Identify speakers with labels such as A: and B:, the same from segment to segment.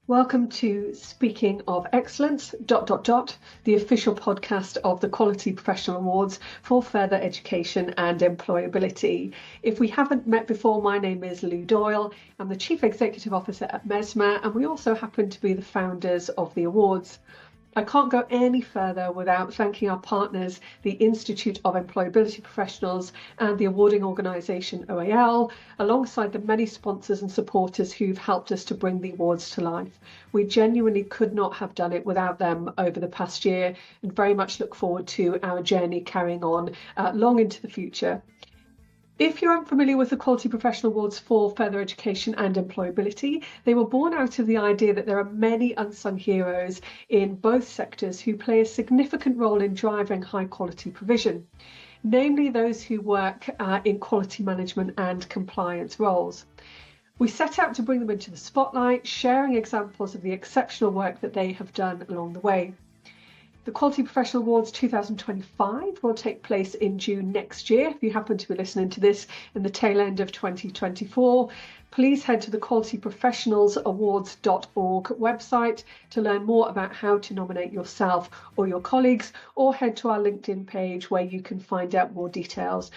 A: Welcome to Speaking of Excellence, the official podcast of the Quality Professional Awards for Further Education and Employability. If we haven't met before, my name is Lou Doyle. I'm the Chief Executive Officer at Mesmer, and we also happen to be the founders of the awards. I can't go any further without thanking our partners, the Institute of Employability Professionals and the awarding organisation OAL, alongside the many sponsors and supporters who've helped us to bring the awards to life. We genuinely could not have done it without them over the past year, and very much look forward to our journey carrying on long into the future. If you're unfamiliar with the Quality Professional Awards for Further Education and Employability, they were born out of the idea that there are many unsung heroes in both sectors who play a significant role in driving high quality provision, namely those who work in quality management and compliance roles. We set out to bring them into the spotlight, sharing examples of the exceptional work that they have done along the way. The Quality Professional Awards 2025 will take place in June next year. If you happen to be listening to this in the tail end of 2024, please head to the qualityprofessionalsawards.org website to learn more about how to nominate yourself or your colleagues, or head to our LinkedIn page where you can find out more details.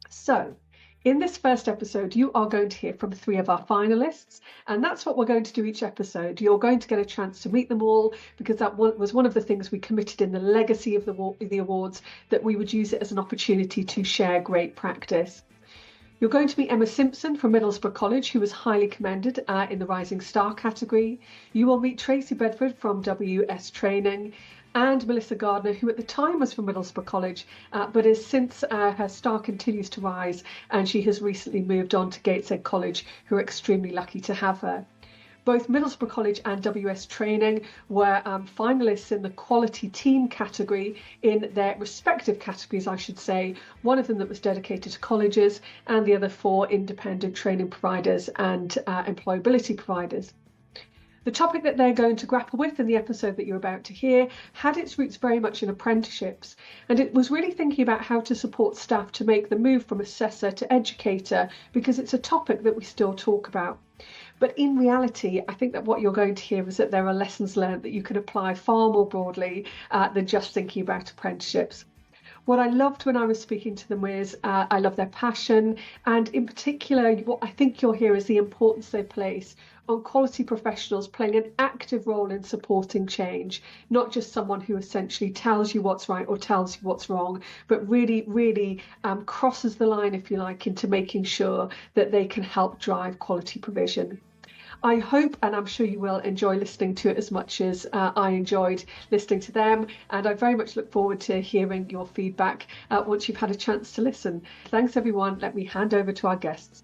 A: So, in this first episode, you are going to hear from 3 of our finalists, and that's what we're going to do each episode. You're going to get a chance to meet them all, because that was one of the things we committed in the legacy of the awards, that we would use it as an opportunity to share great practice. You're going to meet Emma Simpson from Middlesbrough College, who was highly commended in the Rising Star category. You will meet Tracey Bedford from WS Training, and Melissa Gardiner, who at the time was from Middlesbrough College, but is since her star continues to rise, and she has recently moved on to Gateshead College, who are extremely lucky to have her. Both Middlesbrough College and WS Training were finalists in the quality team category in their respective categories, I should say. One of them that was dedicated to colleges, and the other for independent training providers and employability providers. The topic that they're going to grapple with in the episode that you're about to hear had its roots very much in apprenticeships, and it was really thinking about how to support staff to make the move from assessor to educator, because it's a topic that we still talk about. But in reality, I think that what you're going to hear is that there are lessons learned that you can apply far more broadly than just thinking about apprenticeships. What I loved when I was speaking to them is I love their passion, and in particular what I think you'll hear is the importance they place on quality professionals playing an active role in supporting change, not just someone who essentially tells you what's right or tells you what's wrong, but really crosses the line, if you like, into making sure that they can help drive quality provision. I hope, and I'm sure you will, enjoy listening to it as much as I enjoyed listening to them, and I very much look forward to hearing your feedback once you've had a chance to listen. Thanks everyone. Let me hand over to our guests.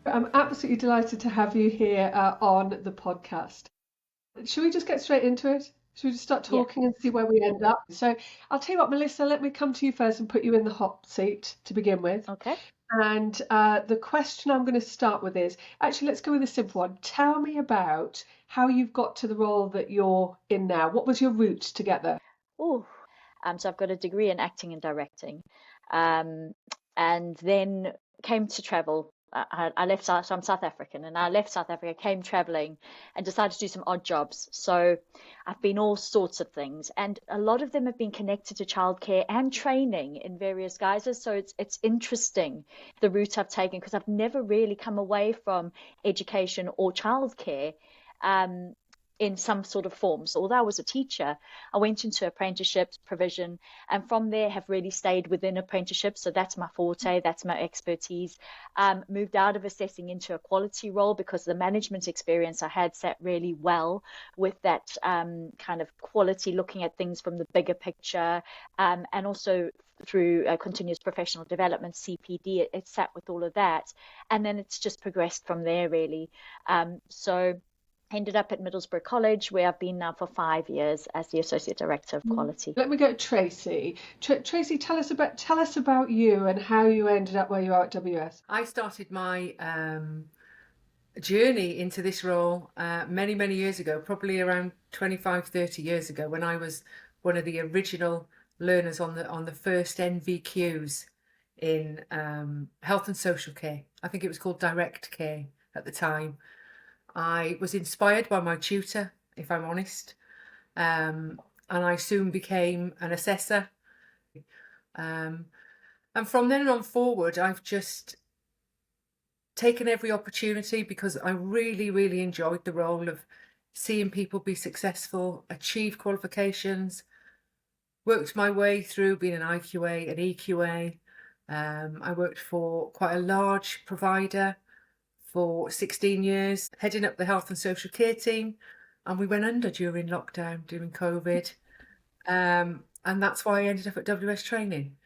A: I'm absolutely delighted to have you here on the podcast. Should we just get straight into it? Should we just start talking and see where we end up? So I'll tell you what, Melissa, let me come to you first and put you in the hot seat to begin with.
B: Okay.
A: And the question I'm going to start with is, actually, let's go with a simple one. Tell me about how you've got to the role that you're in now. What was your route to get there?
B: So I've got a degree in acting and directing, and then came to travel. I left, so I'm South African, and I left South Africa, came traveling, and decided to do some odd jobs. So I've been all sorts of things, and a lot of them have been connected to childcare and training in various guises. So it's interesting the route I've taken, because I've never really come away from education or childcare in some sort of form. So although I was a teacher, I went into apprenticeships provision, and from there have really stayed within apprenticeships. So that's my forte, that's my expertise. Moved out of assessing into a quality role, because the management experience I had sat really well with that kind of quality, looking at things from the bigger picture, and also through continuous professional development, CPD, it sat with all of that. And then it's just progressed from there, really. So ended up at Middlesbrough College, where I've been now for 5 years as the Associate Director of Quality.
A: Let me go to Tracey. Tracey, tell us about you and how you ended up where you are at WS.
C: I started my journey into this role many years ago, probably around 25, 30 years ago, when I was one of the original learners on the first NVQs in health and social care. I think it was called direct care at the time. I was inspired by my tutor, if I'm honest, and I soon became an assessor. And from then on forward, I've just taken every opportunity because I really, really enjoyed the role of seeing people be successful, achieve qualifications, worked my way through being an IQA, an EQA. I worked for quite a large provider for 16 years, heading up the health and social care team. And we went under during lockdown, during COVID. And that's why I ended up at WS Training.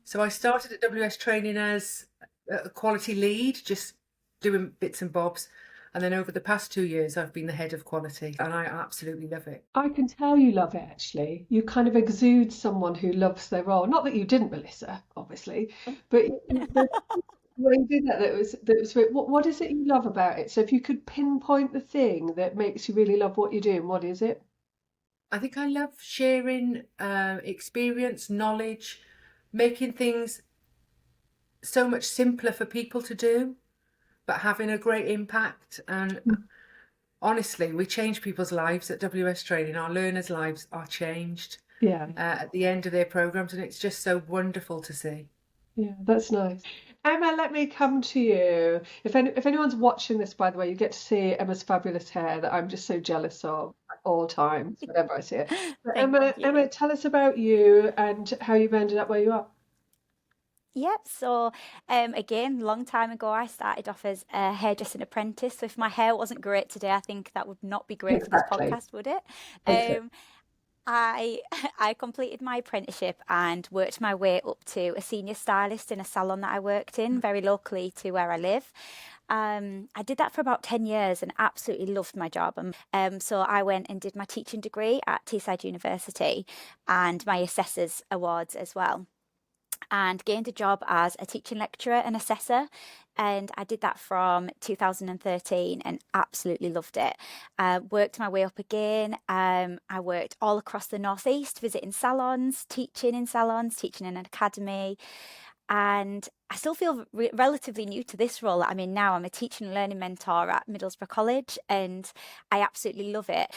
C: So I started at WS Training as a quality lead, just doing bits and bobs. And then over the past 2 years, I've been the head of quality, and I absolutely love it.
A: I can tell you love it, actually. You kind of exude someone who loves their role. Not that you didn't, Melissa, obviously, but the way you did that, what is it you love about it? So if you could pinpoint the thing that makes you really love what you're doing, what is it?
C: I think I love sharing experience, knowledge, making things so much simpler for people to do, but having a great impact. And honestly, we change people's lives at WS Training. Our learners' lives are changed
A: Yeah,
C: at the end of their programs, and it's just so wonderful to see.
A: yeah, that's nice. Emma, let me come to you. If anyone's watching this, by the way, you get to see Emma's fabulous hair that I'm just so jealous of at all times, whenever I see it. But
D: Thank
A: Emma,
D: you.
A: Emma, tell us about you and how you've ended up where you are.
D: Yep. So, again, long time ago, I started off as a hairdressing apprentice. So, if my hair wasn't great today, I think that would not be great for this
A: Exactly.
D: podcast, would it?
A: Exactly.
D: I I completed my apprenticeship and worked my way up to a senior stylist in a salon that I worked in, very locally to where I live. I did that for about 10 years and absolutely loved my job. So I went and did my teaching degree at Teesside University and my Assessors Awards as well, and gained a job as a teaching lecturer and assessor. And I did that from 2013 and absolutely loved it. Worked my way up again. I worked all across the Northeast, visiting salons, teaching in salons, teaching in an academy. And I still feel relatively new to this role that I'm in now. I'm a teaching and learning mentor at Middlesbrough College, and I absolutely love it.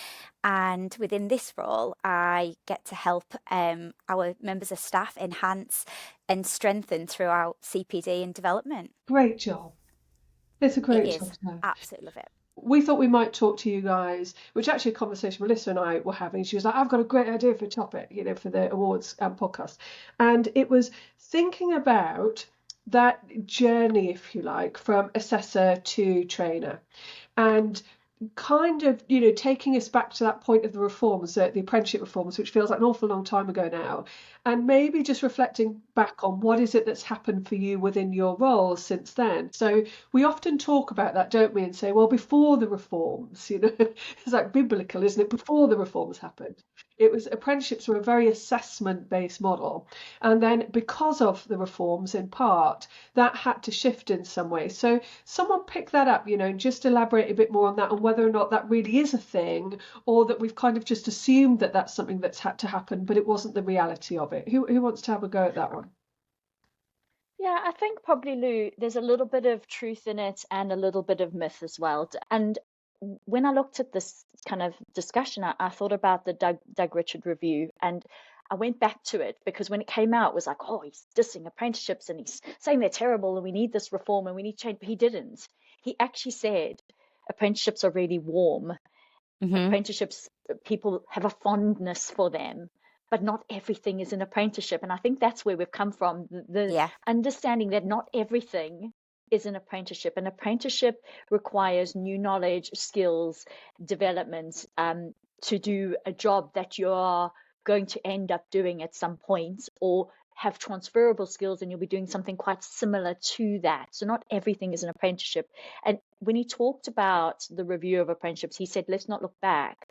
D: And within this role, I get to help our members of staff enhance and strengthen throughout CPD and development.
A: Great job. It's a
D: It
A: great job
D: is.
A: to have.
D: Absolutely love it.
A: We thought we might talk to you guys, which actually a conversation Melissa and I were having. She was like, I've got a great idea for a topic, for the awards podcast. And it was thinking about that journey, if you like, from assessor to trainer. And kind of, taking us back to that point of the reforms, the apprenticeship reforms, which feels like an awful long time ago now, and maybe just reflecting back on what is it that's happened for you within your role since then. So we often talk about that, don't we, and say, well, before the reforms, it's like biblical, isn't it? Before the reforms happened, it was apprenticeships were a very assessment-based model, and then because of the reforms, in part, that had to shift in some way. So someone pick that up, and just elaborate a bit more on that, and whether or not that really is a thing, or that we've kind of just assumed that that's something that's had to happen, but it wasn't the reality of it. Who wants to have a go at that one?
B: Yeah, I think probably, Lou, there's a little bit of truth in it and a little bit of myth as well. And when I looked at this kind of discussion, I thought about the Doug Richard review, and I went back to it because when it came out, it was like, oh, he's dissing apprenticeships and he's saying they're terrible and we need this reform and we need change. But he didn't. He actually said apprenticeships are really warm. Apprenticeships, people have a fondness for them, but not everything is an apprenticeship. And I think that's where we've come from, the
D: Yeah.
B: understanding that not everything is an apprenticeship. An apprenticeship requires new knowledge, skills, development, to do a job that you are going to end up doing at some point, or have transferable skills and you'll be doing something quite similar to that. So not everything is an apprenticeship. And when he talked about the review of apprenticeships, he said, let's not look back.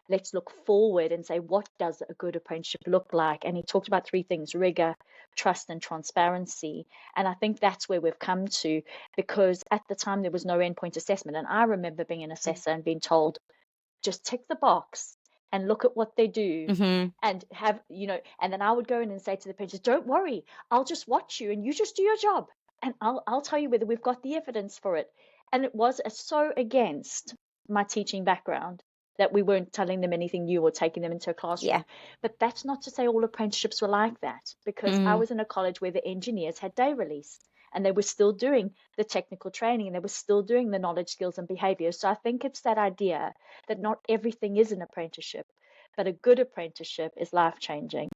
B: Let's look forward and say, what does a good apprenticeship look like? And he talked about three things: rigor, trust, and transparency. And I think that's where we've come to, because at the time there was no endpoint assessment. And I remember being an assessor and being told, just tick the box and look at what they do, and have, and then I would go in and say to the apprentices, don't worry, I'll just watch you and you just do your job. And I'll tell you whether we've got the evidence for it. And it was so against my teaching background, that we weren't telling them anything new or taking them into a classroom.
D: Yeah.
B: But that's not to say all apprenticeships were like that, because I was in a college where the engineers had day release and they were still doing the technical training and they were still doing the knowledge, skills, and behaviours. So I think it's that idea that not everything is an apprenticeship, but a good apprenticeship is life changing.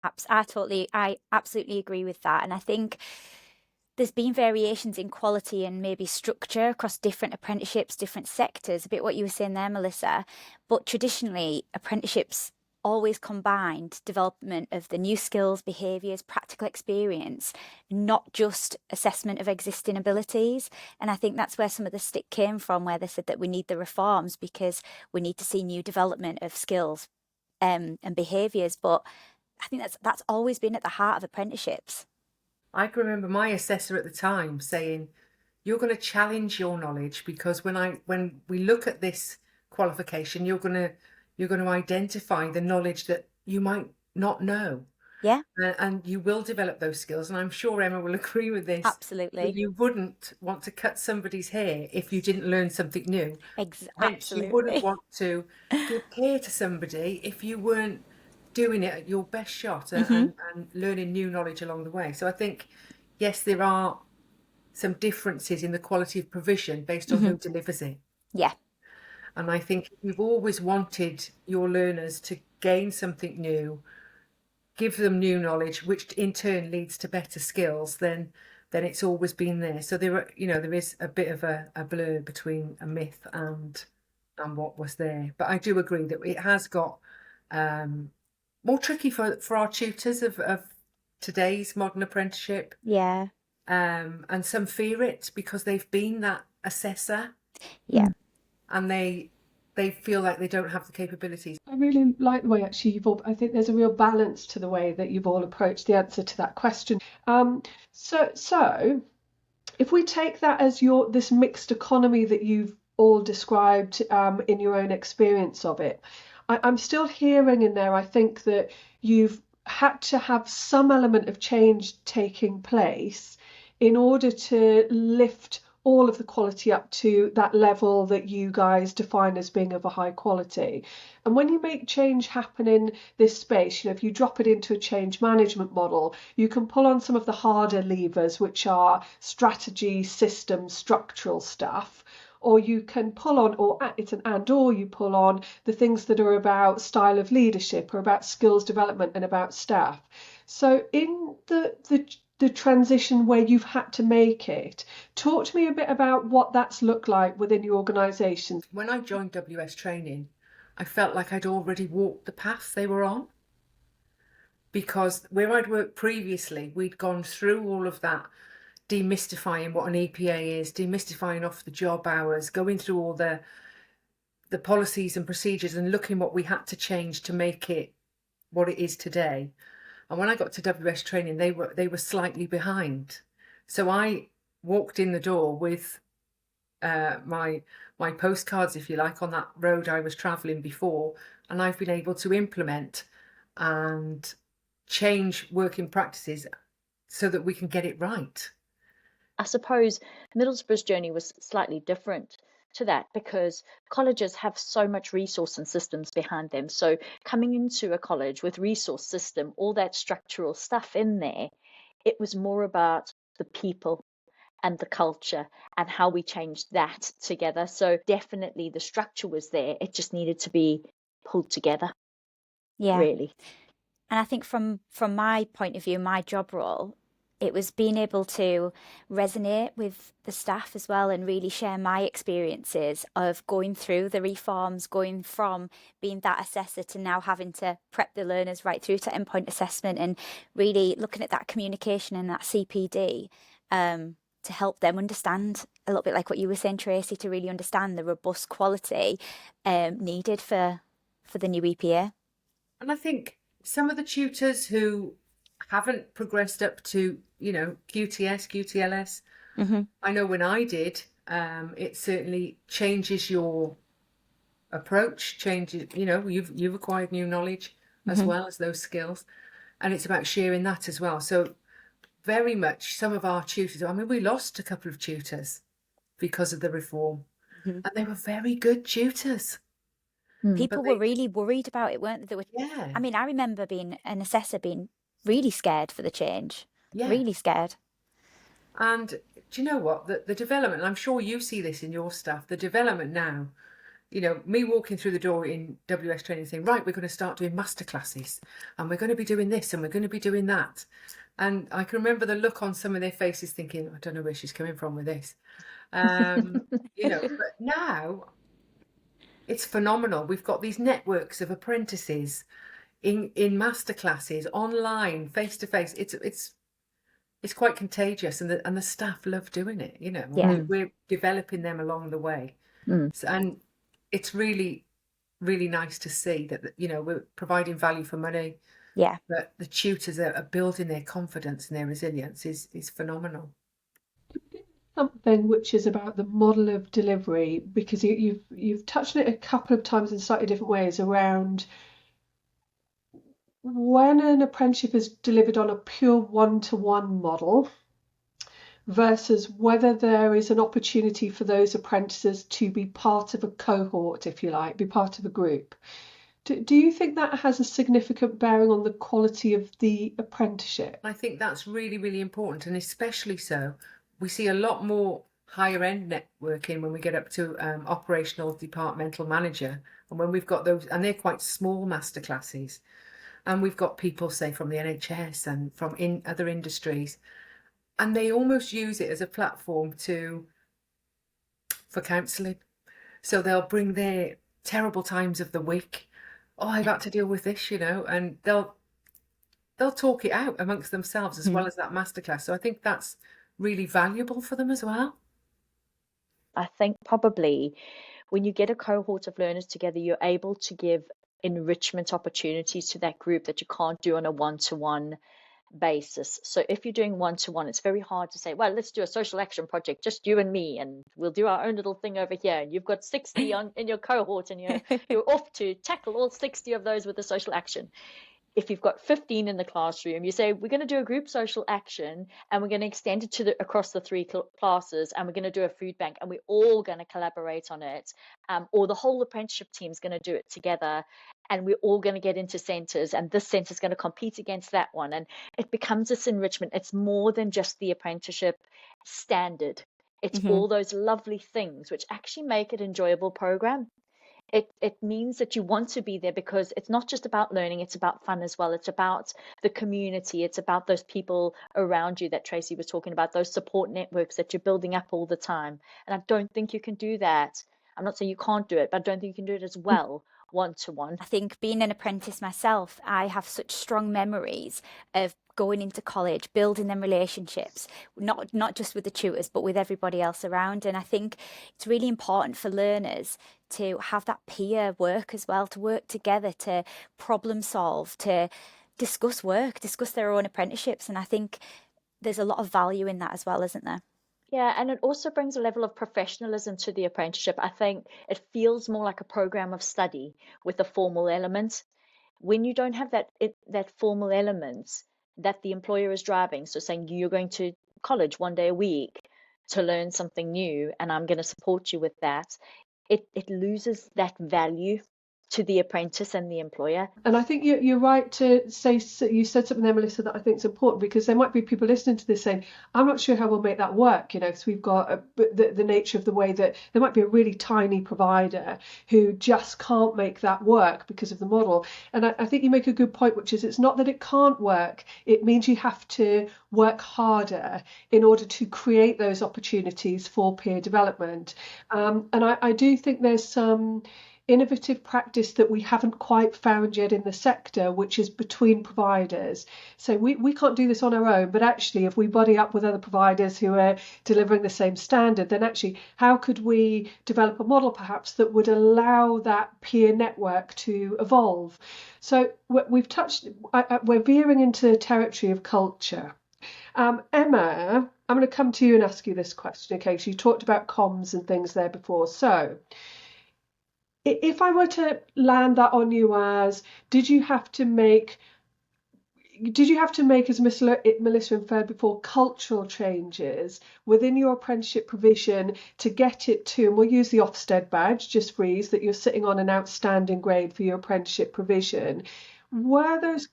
D: I absolutely agree with that. And I think there's been variations in quality and maybe structure across different apprenticeships, different sectors, a bit what you were saying there, Melissa. But traditionally, apprenticeships always combined development of the new skills, behaviours, practical experience, not just assessment of existing abilities. And I think that's where some of the stick came from, where they said that we need the reforms because we need to see new development of skills and behaviours. But I think that's always been at the heart of apprenticeships.
C: I can remember my assessor at the time saying, you're going to challenge your knowledge, because when we look at this qualification, you're going to identify the knowledge that you might not know.
D: Yeah,
C: And you will develop those skills. And I'm sure Emma will agree with this.
D: absolutely.
C: That you wouldn't want to cut somebody's hair if you didn't learn something new. Hence,
D: Absolutely.
C: you wouldn't want to give care to somebody if you weren't doing it at your best shot and learning new knowledge along the way. So I think, yes, there are some differences in the quality of provision based on who delivers it.
D: Yeah.
C: And I think if you've always wanted your learners to gain something new, give them new knowledge, which in turn leads to better skills, then it's always been there. So there is a bit of a blur between a myth and what was there. But I do agree that it has got more tricky for our tutors of today's modern apprenticeship.
D: Yeah.
C: And some fear it because they've been that assessor.
D: Yeah.
C: And they feel like they don't have the capabilities.
A: I really like the way actually I think there's a real balance to the way that you've all approached the answer to that question. So if we take that as this mixed economy that you've all described in your own experience of it, I'm still hearing in there, I think that you've had to have some element of change taking place in order to lift all of the quality up to that level that you guys define as being of a high quality. And when you make change happen in this space, if you drop it into a change management model, you can pull on some of the harder levers, which are strategy, system, structural stuff. Or you can pull on, or it's an or you pull on the things that are about style of leadership or about skills development and about staff. So in the transition where you've had to make it, talk to me a bit about what that's looked like within your organisation.
C: When I joined WS Training, I felt like I'd already walked the path they were on, because where I'd worked previously, we'd gone through all of that, demystifying what an EPA is, demystifying off the job hours, going through all the policies and procedures and looking what we had to change to make it what it is today. And when I got to WS Training, they were slightly behind. So I walked in the door with my postcards, if you like, on that road I was travelling before, and I've been able to implement and change working practices so that we can get it right.
B: I suppose Middlesbrough's journey was slightly different to that because colleges have so much resource and systems behind them. So coming into a college with resource system, all that structural stuff in there, it was more about the people and the culture and how we changed that together. So definitely the structure was there. It just needed to be pulled together.
D: Yeah.
B: Really.
D: And I think from my point of view, my job role, it was being able to resonate with the staff as well and really share my experiences of going through the reforms, going from being that assessor to now having to prep the learners right through to endpoint assessment, and really looking at that communication and that CPD to help them understand a little bit like what you were saying, Tracey, to really understand the robust quality needed for the new EPA.
C: And I think some of the tutors who haven't progressed up to, QTS, QTLS, I know when I did, it certainly changes your approach, changes, you've acquired new knowledge as well as those skills, and it's about sharing that as well. So very much some of our tutors, we lost a couple of tutors because of the reform.
D: Mhm.
C: and they were very good tutors.
D: People were really worried about it, weren't they?
C: Yeah,
D: I mean, I remember being an assessor being really scared for the change,
C: yeah.
D: really scared.
C: And do you know what? The development, I'm sure you see this in your stuff, the development now, me walking through the door in WS training saying, right, we're going to start doing masterclasses and we're going to be doing this and we're going to be doing that. And I can remember the look on some of their faces thinking, I don't know where she's coming from with this. But now it's phenomenal. We've got these networks of apprentices in masterclasses, online, face to face. It's quite contagious, and the staff love doing it.
D: Yeah.
C: We're developing them along the way, and it's really, really nice to see that we're providing value for money.
D: Yeah.
C: But the tutors are building their confidence and their resilience is phenomenal.
A: Something which is about the model of delivery, because you've touched on it a couple of times in slightly different ways around when an apprenticeship is delivered on a pure one-to-one model versus whether there is an opportunity for those apprentices to be part of a cohort, if you like, be part of a group. Do you think that has a significant bearing on the quality of the apprenticeship?
C: I think that's really, really important, and especially so, we see a lot more higher end networking when we get up to operational departmental manager, and when we've got those, and they're quite small masterclasses, and we've got people, say, from the NHS and from other industries, and they almost use it as a platform for counselling. So they'll bring their terrible times of the week. Oh, I've had to deal with this, and they'll talk it out amongst themselves as well as that masterclass. So I think that's really valuable for them as well.
B: I think probably when you get a cohort of learners together, you're able to give enrichment opportunities to that group that you can't do on a one-to-one basis. So if you're doing one-to-one, it's very hard to say, well, let's do a social action project, just you and me, and we'll do our own little thing over here. And you've got 60 in your cohort, and you're off to tackle all 60 of those with the social action. If you've got 15 in the classroom, you say, we're going to do a group social action and we're going to extend it to across the three classes, and we're going to do a food bank, and we're all going to collaborate on it. Or the whole apprenticeship team is going to do it together, and we're all going to get into centres, and this centre is going to compete against that one. And it becomes this enrichment. It's more than just the apprenticeship standard. It's all those lovely things which actually make it an enjoyable program. It means that you want to be there because it's not just about learning, it's about fun as well. It's about the community. It's about those people around you that Tracey was talking about, those support networks that you're building up all the time. And I don't think you can do that. I'm not saying you can't do it, but I don't think you can do it as well one-to-one.
D: I think being an apprentice myself, I have such strong memories of going into college, building them relationships, not just with the tutors, but with everybody else around. And I think it's really important for learners to have that peer work as well, to work together, to problem solve, to discuss work, discuss their own apprenticeships. And I think there's a lot of value in that as well, isn't there?
B: Yeah, and it also brings a level of professionalism to the apprenticeship. I think it feels more like a program of study with a formal element. When you don't have that formal element that the employer is driving, so saying you're going to college one day a week to learn something new, and I'm going to support you with that, it loses that value to the apprentice and the employer.
A: And I think you're right to say, you said something there, Melissa, that I think is important, because there might be people listening to this saying, I'm not sure how we'll make that work, because we've got the nature of the way that there might be a really tiny provider who just can't make that work because of the model. And I think you make a good point, which is it's not that it can't work, it means you have to work harder in order to create those opportunities for peer development. And I do think there's some innovative practice that we haven't quite found yet in the sector, which is between providers. So we can't do this on our own, but actually if we buddy up with other providers who are delivering the same standard, then actually how could we develop a model perhaps that would allow that peer network to evolve? So we've touched, we're veering into territory of culture. Emma, I'm going to come to you and ask you this question, okay? So you talked about comms and things there before. So if I were to land that on you as, did you have to make, did you have to make, as Melissa inferred before, cultural changes within your apprenticeship provision to get it to, and we'll use the Ofsted badge just for ease, that you're sitting on an outstanding grade for your apprenticeship provision? Were those,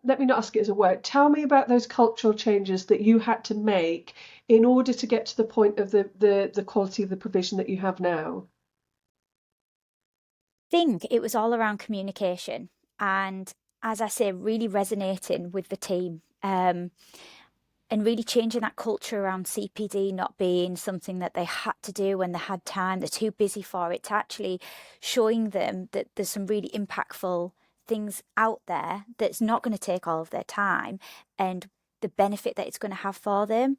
A: let me not ask it as a word, tell me about those cultural changes that you had to make in order to get to the point of the quality of the provision that you have now.
D: I think it was all around communication and, as I say, really resonating with the team, and really changing that culture around CPD not being something that they had to do when they had time, they're too busy for it, to actually showing them that there's some really impactful things out there that's not going to take all of their time, and the benefit that it's going to have for them.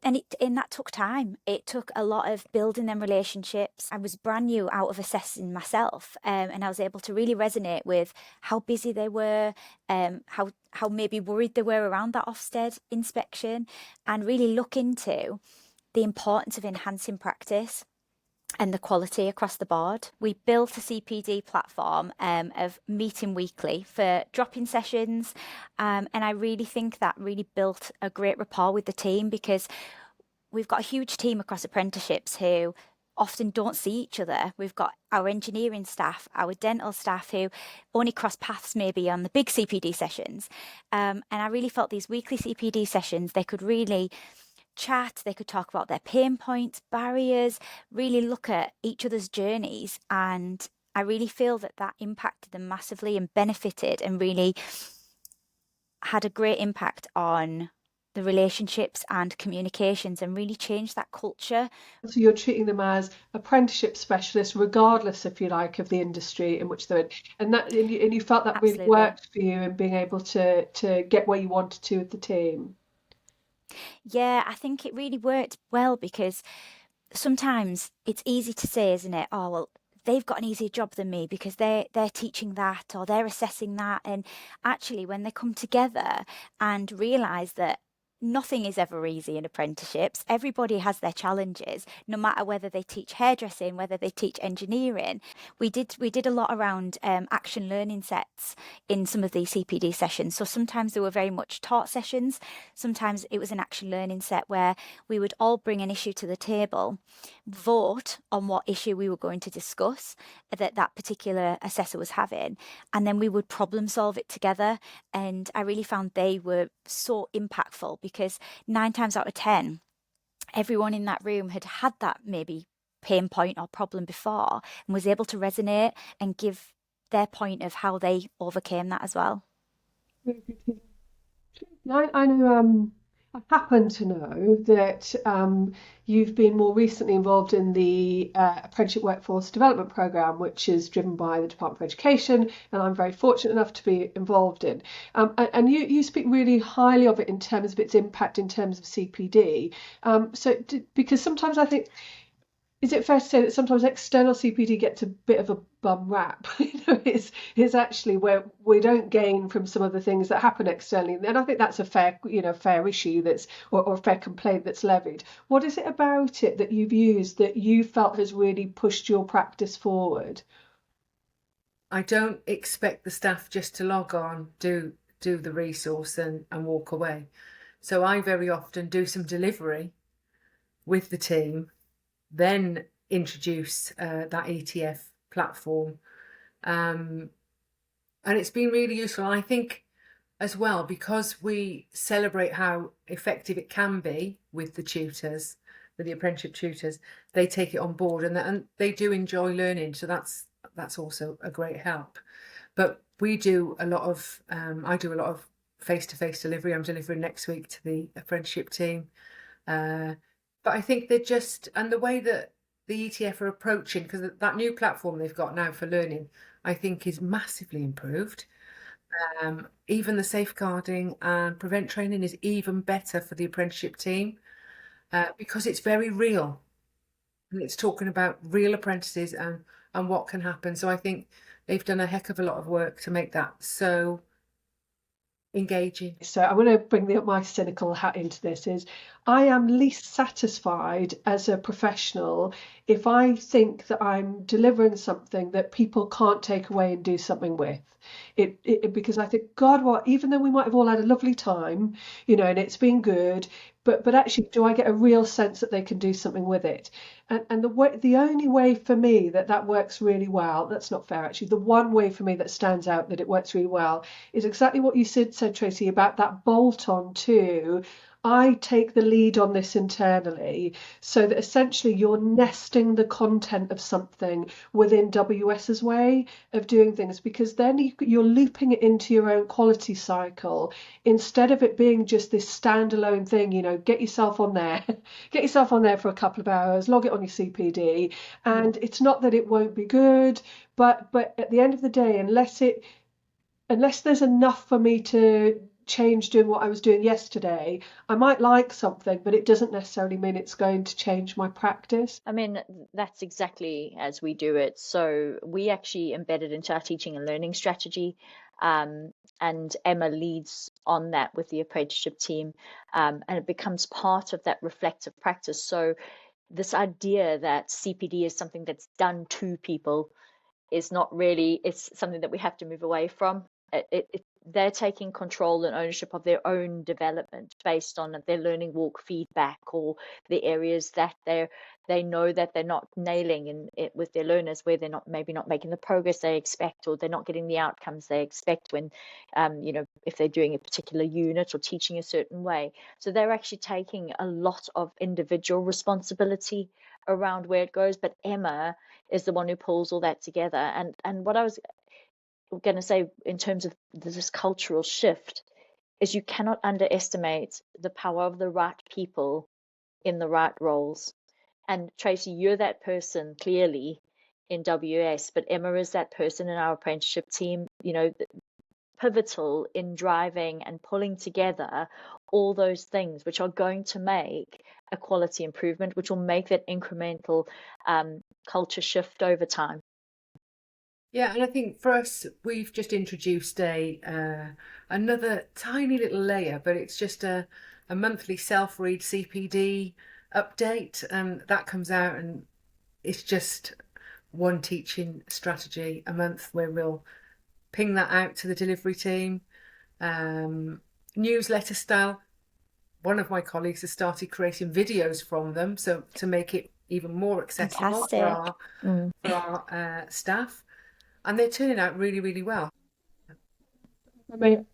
D: And that took time. It took a lot of building them relationships. I was brand new out of assessing myself, and I was able to really resonate with how busy they were, how maybe worried they were around that Ofsted inspection, and really look into the importance of enhancing practice and the quality across the board. We built a CPD platform of meeting weekly for drop-in sessions, and I really think that really built a great rapport with the team, because we've got a huge team across apprenticeships who often don't see each other. We've got our engineering staff, our dental staff, who only cross paths maybe on the big CPD sessions, and I really felt these weekly CPD sessions, they could really chat, they could talk about their pain points, barriers, really look at each other's journeys. And I really feel that that impacted them massively and benefited and really had a great impact on the relationships and communications, and really changed that culture.
A: So you're treating them as apprenticeship specialists, regardless, if you like, of the industry in which they're in, and you felt that really
D: Absolutely.
A: worked for you in being able to get where you wanted to with the team.
D: Yeah, I think it really worked well, because sometimes it's easy to say, isn't it? Oh, well, they've got an easier job than me because they're teaching that or they're assessing that. And actually, when they come together and realize that nothing is ever easy in apprenticeships, everybody has their challenges, no matter whether they teach hairdressing, whether they teach engineering. We did a lot around action learning sets in some of these CPD sessions. So sometimes they were very much taught sessions. Sometimes it was an action learning set where we would all bring an issue to the table, vote on what issue we were going to discuss that particular assessor was having, and then we would problem solve it together. And I really found they were so impactful, because 9 times out of 10, everyone in that room had had that maybe pain point or problem before, and was able to resonate and give their point of how they overcame that as well.
A: I know, I happen to know that you've been more recently involved in the Apprenticeship Workforce Development Programme, which is driven by the Department for Education, and I'm very fortunate enough to be involved in. And you speak really highly of it in terms of its impact in terms of CPD. Because sometimes I think, is it fair to say that sometimes external CPD gets a bit of a bum rap? It's actually where we don't gain from some of the things that happen externally, and I think that's a fair issue or a fair complaint that's levied. What is it about it that you've used that you felt has really pushed your practice forward?
C: I don't expect the staff just to log on, do the resource and walk away. So I very often do some delivery with the team, then introduce that ETF platform. And it's been really useful. I think as well, because we celebrate how effective it can be with the tutors, with the apprenticeship tutors, they take it on board, and they do enjoy learning. So that's also a great help. But we do a lot of, I do a lot of face-to-face delivery. I'm delivering next week to the apprenticeship team. But I think they're just, and the way that the ETF are approaching, because that new platform they've got now for learning, I think is massively improved. Even the safeguarding and prevent training is even better for the apprenticeship team, because it's very real. And it's talking about real apprentices and what can happen. So I think they've done a heck of a lot of work to make that so engaging.
A: So I'm going to bring my cynical hat into this. Is I am least satisfied as a professional if I think that I'm delivering something that people can't take away and do something with. because I think, God, what, even though we might have all had a lovely time, and it's been good, but actually, do I get a real sense that they can do something with it? And the only way for me that works really well, that's not fair actually. The one way for me that stands out that it works really well is exactly what you said, Tracey, about that bolt on too. I take the lead on this internally, so that essentially you're nesting the content of something within WS's way of doing things, because then you're looping it into your own quality cycle instead of it being just this standalone thing. Get yourself on there, get yourself on there for a couple of hours, log it on your CPD, and it's not that it won't be good, but at the end of the day, unless there's enough for me to change doing what I was doing yesterday, I might like something, but it doesn't necessarily mean it's going to change my practice.
B: I mean, that's exactly as we do it. So we actually embedded into our teaching and learning strategy, and Emma leads on that with the apprenticeship team, and it becomes part of that reflective practice. So this idea that CPD is something that's done to people is not really, it's something that we have to move away from. They're taking control and ownership of their own development based on their learning walk feedback, or the areas that they know that they're not nailing in it with their learners, where they're not making the progress they expect, or they're not getting the outcomes they expect when if they're doing a particular unit or teaching a certain way. So they're actually taking a lot of individual responsibility around where it goes, but Emma is the one who pulls all that together. And what I was going to say in terms of this cultural shift is you cannot underestimate the power of the right people in the right roles. And Tracey, you're that person clearly in WS, but Emma is that person in our apprenticeship team, pivotal in driving and pulling together all those things which are going to make a quality improvement, which will make that incremental culture shift over time.
C: Yeah, and I think for us, we've just introduced another tiny little layer, but it's just a monthly self-read CPD update, and that comes out, and it's just one teaching strategy a month where we'll ping that out to the delivery team. Newsletter style. One of my colleagues has started creating videos from them, so to make it even more accessible for our staff. And they're turning out really, really well.
A: Do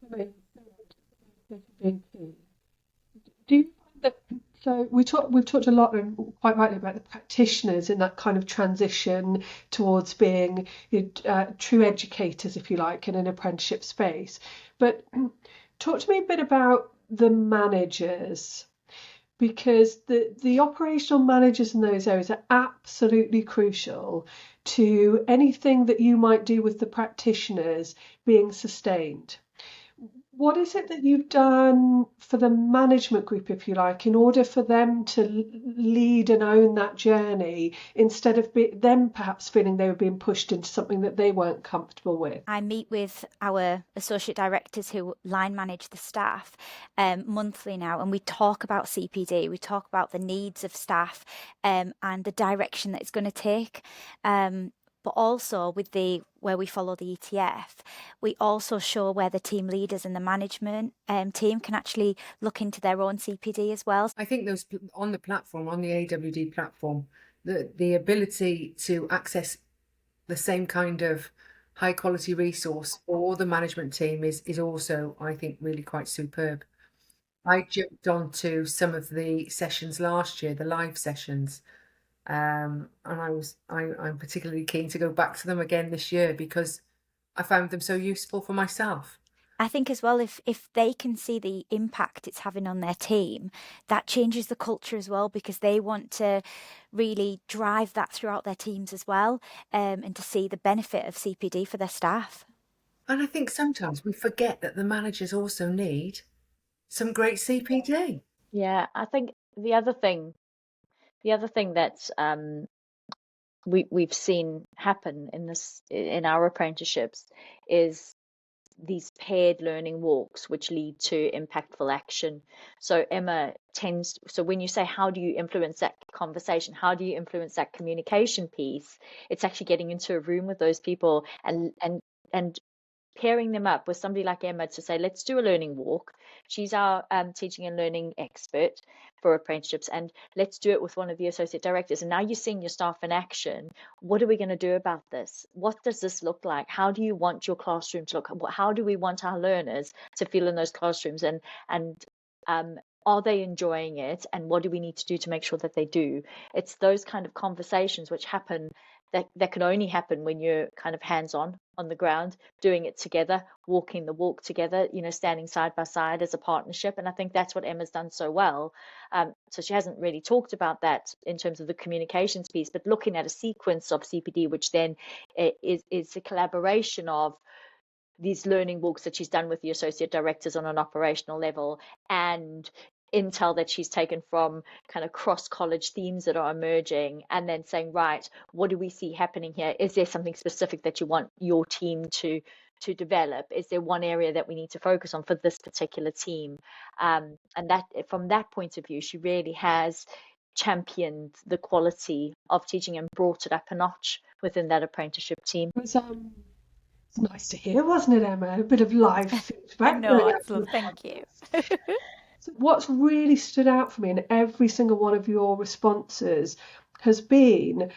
A: you find that, so we've talked a lot, and quite rightly, about the practitioners in that kind of transition towards being true educators, if you like, in an apprenticeship space. But talk to me a bit about the managers, because the operational managers in those areas are absolutely crucial to anything that you might do with the practitioners being sustained. What is it that you've done for the management group, if you like, in order for them to lead and own that journey, instead of them perhaps feeling they were being pushed into something that they weren't comfortable with?
D: I meet with our associate directors who line manage the staff monthly now, and we talk about CPD, we talk about the needs of staff and the direction that it's going to take. But also with where we follow the ETF, we also show where the team leaders and the management team can actually look into their own CPD as well.
C: I think those on the platform, on the AWD platform, the ability to access the same kind of high quality resource for the management team is also, I think, really quite superb. I jumped onto some of the sessions last year, the live sessions. And I'm particularly keen to go back to them again this year because I found them so useful for myself.
D: I think as well, if they can see the impact it's having on their team, that changes the culture as well, because they want to really drive that throughout their teams as well, and to see the benefit of CPD for their staff.
C: And I think sometimes we forget that the managers also need some great CPD.
B: Yeah, I think the other thing that we've seen happen in our apprenticeships is these paired learning walks, which lead to impactful action. So Emma so when you say, how do you influence that conversation? How do you influence that communication piece? It's actually getting into a room with those people and pairing them up with somebody like Emma to say, let's do a learning walk. She's our teaching and learning expert for apprenticeships, and let's do it with one of the associate directors. And now you're seeing your staff in action. What are we going to do about this? What does this look like? How do you want your classroom to look? How do we want our learners to feel in those classrooms? And are they enjoying it? And what do we need to do to make sure that they do? It's those kind of conversations which happen that can only happen when you're kind of hands-on on the ground, doing it together, walking the walk together, standing side by side as a partnership. And I think that's what Emma's done so well. So she hasn't really talked about that in terms of the communications piece, but looking at a sequence of CPD, which then is a collaboration of these learning walks that she's done with the associate directors on an operational level, and intel that she's taken from kind of cross college themes that are emerging, and then saying, right, what do we see happening here? Is there something specific that you want your team to develop? Is there one area that we need to focus on for this particular team? And that, from that point of view, she really has championed the quality of teaching and brought it up a notch within that apprenticeship team.
A: It was it's nice to hear, wasn't it, Emma? A bit of live feedback.
D: No, it's lovely. Thank you.
A: What's really stood out for me in every single one of your responses has been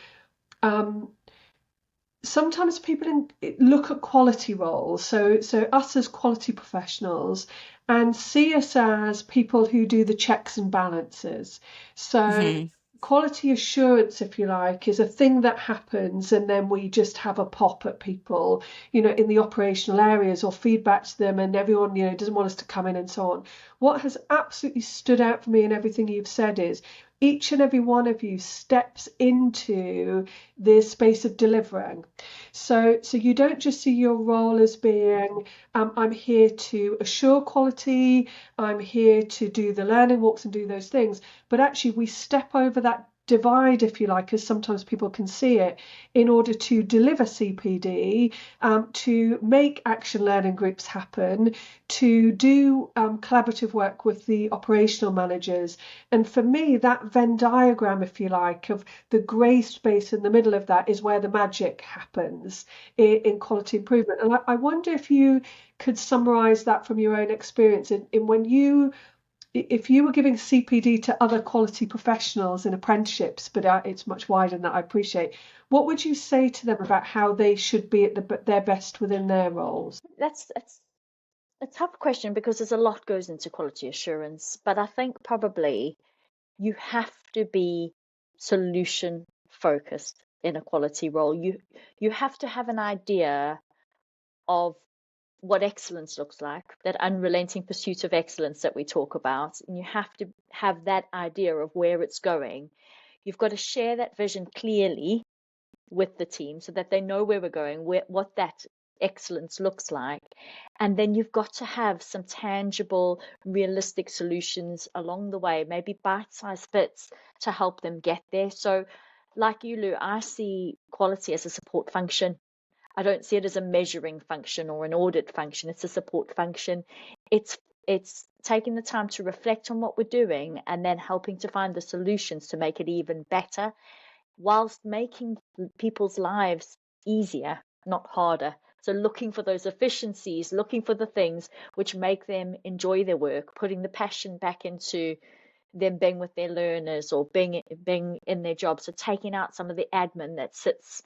A: sometimes people look at quality roles, so us as quality professionals, and see us as people who do the checks and balances. So quality assurance, if you like, is a thing that happens and then we just have a pop at people, in the operational areas, or feedback to them, and everyone, doesn't want us to come in and so on. What has absolutely stood out for me in everything you've said is each and every one of you steps into this space of delivering. So you don't just see your role as being, I'm here to assure quality, I'm here to do the learning walks and do those things, but actually we step over that divide, if you like, as sometimes people can see it, in order to deliver CPD, to make action learning groups happen, to do collaborative work with the operational managers. And for me, that Venn diagram, if you like, of the grey space in the middle of that is where the magic happens in quality improvement. And I wonder if you could summarise that from your own experience in if you were giving CPD to other quality professionals in apprenticeships, but it's much wider than that, I appreciate, what would you say to them about how they should be at their best within their roles?
B: That's a tough question, because there's a lot goes into quality assurance, but I think probably you have to be solution focused in a quality role. You have to have an idea of what excellence looks like, that unrelenting pursuit of excellence that we talk about, and you have to have that idea of where it's going. You've got to share that vision clearly with the team so that they know where we're going, what that excellence looks like. And then you've got to have some tangible, realistic solutions along the way, maybe bite-sized bits to help them get there. So like you, Lou, I see quality as a support function. I don't see it as a measuring function or an audit function. It's a support function. It's taking the time to reflect on what we're doing and then helping to find the solutions to make it even better, whilst making people's lives easier, not harder. So looking for those efficiencies, looking for the things which make them enjoy their work, putting the passion back into them being with their learners or being in their job. So taking out some of the admin that sits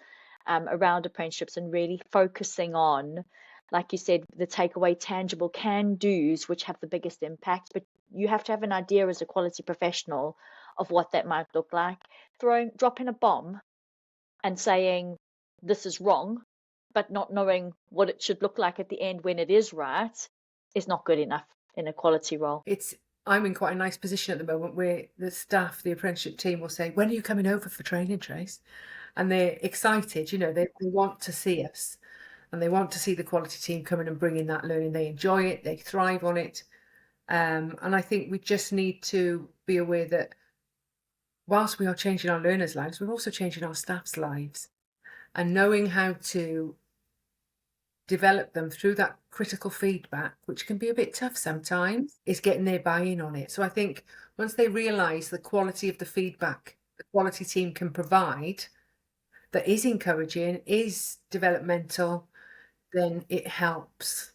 B: around apprenticeships and really focusing on, like you said, the takeaway tangible can-dos, which have the biggest impact. But you have to have an idea as a quality professional of what that might look like. Dropping a bomb and saying this is wrong, but not knowing what it should look like at the end when it is right, is not good enough in a quality role.
C: I'm in quite a nice position at the moment where the staff, the apprenticeship team, will say, when are you coming over for training, Trace? And they're excited, they want to see us, and they want to see the quality team come in and bring in that learning. They enjoy it, they thrive on it. And I think we just need to be aware that whilst we are changing our learners' lives, we're also changing our staff's lives. And knowing how to develop them through that critical feedback, which can be a bit tough sometimes, is getting their buy-in on it. So I think once they realise the quality of the feedback the quality team can provide, that is encouraging, is developmental, then it helps.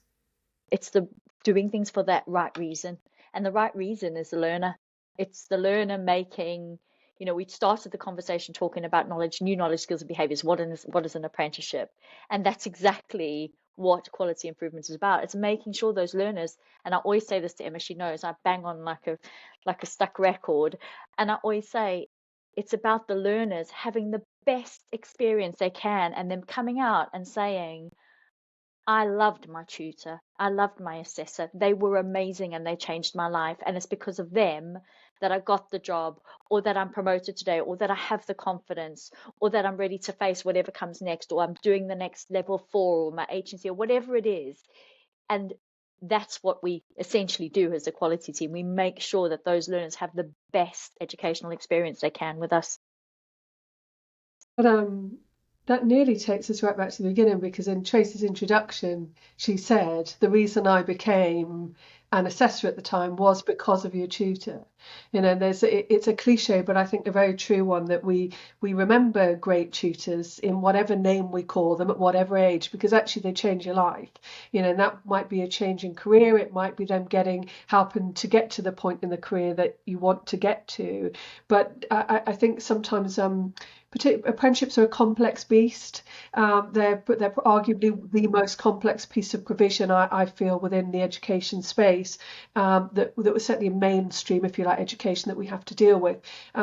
B: It's the doing things for that right reason. And the right reason is the learner. It's the learner making, we started the conversation talking about knowledge, new knowledge, skills, and behaviours. What is an apprenticeship? And that's exactly what quality improvement is about. It's making sure those learners, and I always say this to Emma, she knows I bang on like a stuck record. And I always say it's about the learners having the best experience they can and them coming out and saying, I loved my tutor. I loved my assessor. They were amazing and they changed my life. And it's because of them that I got the job, or that I'm promoted today, or that I have the confidence, or that I'm ready to face whatever comes next, or I'm doing the next level 4 or my agency or whatever it is. And that's what we essentially do as a quality team. We make sure that those learners have the best educational experience they can with us.
A: But that nearly takes us right back to the beginning, because in Tracey's introduction, she said the reason I became an assessor at the time was because of your tutor. It's a cliche, but I think a very true one, that we remember great tutors in whatever name we call them at whatever age, because actually they change your life. And that might be a change in career. It might be them helping to get to the point in the career that you want to get to. But I think sometimes apprenticeships are a complex beast. They're arguably the most complex piece of provision I feel within the education space, that was certainly a mainstream, if you like, education that we have to deal with,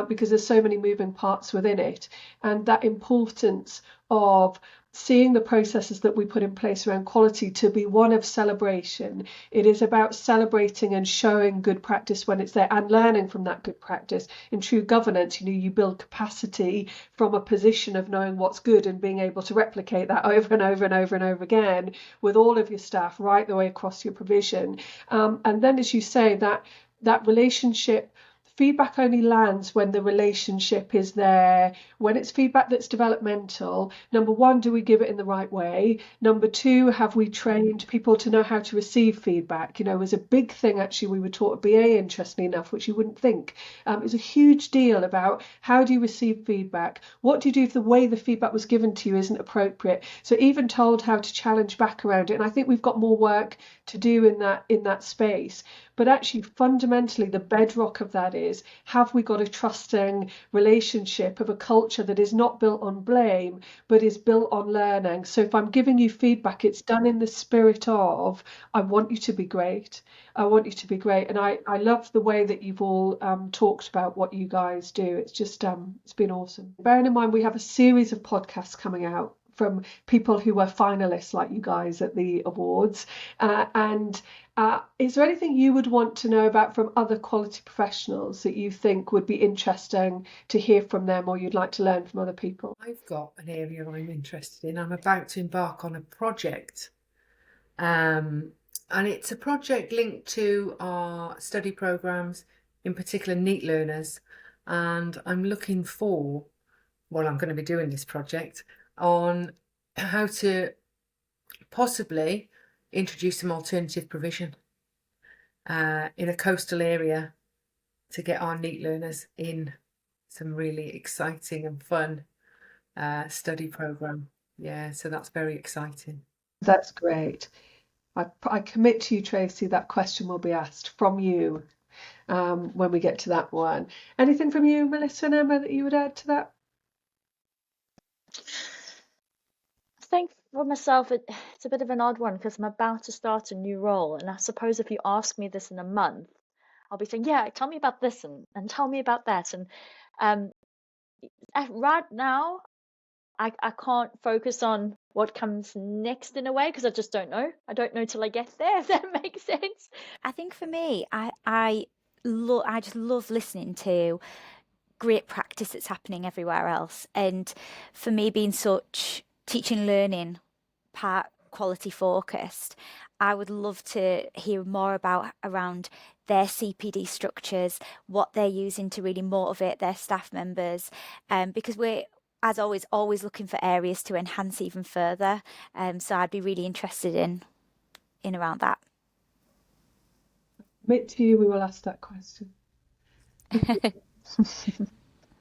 A: because there's so many moving parts within it, and that importance of seeing the processes that we put in place around quality to be one of celebration. It is about celebrating and showing good practice when it's there and learning from that good practice. In true governance, you build capacity from a position of knowing what's good and being able to replicate that over and over and over and over again with all of your staff right the way across your provision. And then, as you say, that relationship, feedback only lands when the relationship is there. When it's feedback that's developmental, number one, do we give it in the right way? Number two, have we trained people to know how to receive feedback? It was a big thing, actually, we were taught at BA, interestingly enough, which you wouldn't think. It was a huge deal about how do you receive feedback? What do you do if the way the feedback was given to you isn't appropriate? So even told how to challenge back around it. And I think we've got more work to do in that space. But actually, fundamentally, the bedrock of that is, have we got a trusting relationship of a culture that is not built on blame, but is built on learning? So if I'm giving you feedback, it's done in the spirit of, I want you to be great. I want you to be great. And I love the way that you've all talked about what you guys do. It's just, it's been awesome. Bearing in mind, we have a series of podcasts coming out from people who were finalists like you guys at the awards. Is there anything you would want to know about from other quality professionals that you think would be interesting to hear from them, or you'd like to learn from other people?
C: I've got an area I'm interested in. I'm about to embark on a project. And it's a project linked to our study programmes, in particular NEET learners. And I'm looking for, I'm going to be doing this project on how to possibly introduce some alternative provision in a coastal area to get our NEET learners in some really exciting and fun study programme. Yeah, so that's very exciting.
A: That's great. I commit to you, Tracey, that question will be asked from you when we get to that one. Anything from you, Melissa and Emma, that you would add to that?
B: I think for myself, it's a bit of an odd one, because I'm about to start a new role. And I suppose if you ask me this in a month, I'll be saying, yeah, tell me about this and tell me about that. And right now, I can't focus on what comes next in a way, because I just don't know. I don't know till I get there, if that makes sense.
D: I think for me, I just love listening to great practice that's happening everywhere else. And for me, being such teaching learning part quality focused, I would love to hear more about around their CPD structures, what they're using to really motivate their staff members, because we're, as always looking for areas to enhance even further. So I'd be really interested in around that.
A: Commit to you, we will ask that question.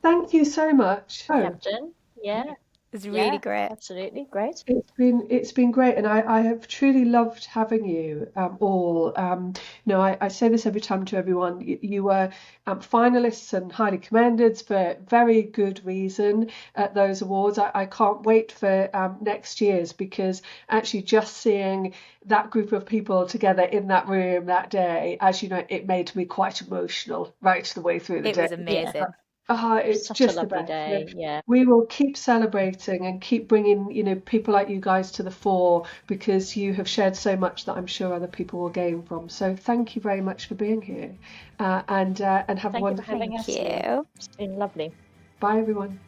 A: Thank you so much.
B: Captain, yeah.
D: was really
B: Yeah,
D: great.
B: absolutely. Great.
A: It's been great, and I have truly loved having you all. I say this every time to everyone. You were finalists and highly commended for very good reason at those awards. I can't wait for next year's, because actually just seeing that group of people together in that room that day, as you know, it made me quite emotional right the way through the
D: It
A: day.
D: was amazing.
A: It's
B: Such a
A: just the
B: lovely
A: best.
B: day. Yeah.
A: We will keep celebrating and keep bringing, people like you guys to the fore, because you have shared so much that I'm sure other people will gain from. So thank you very much for being here, and have a
B: Thank you for
A: wonderful
B: having
A: day.
B: us,
D: Thank
B: Lee.
D: you.
B: It's been lovely.
A: Bye, everyone.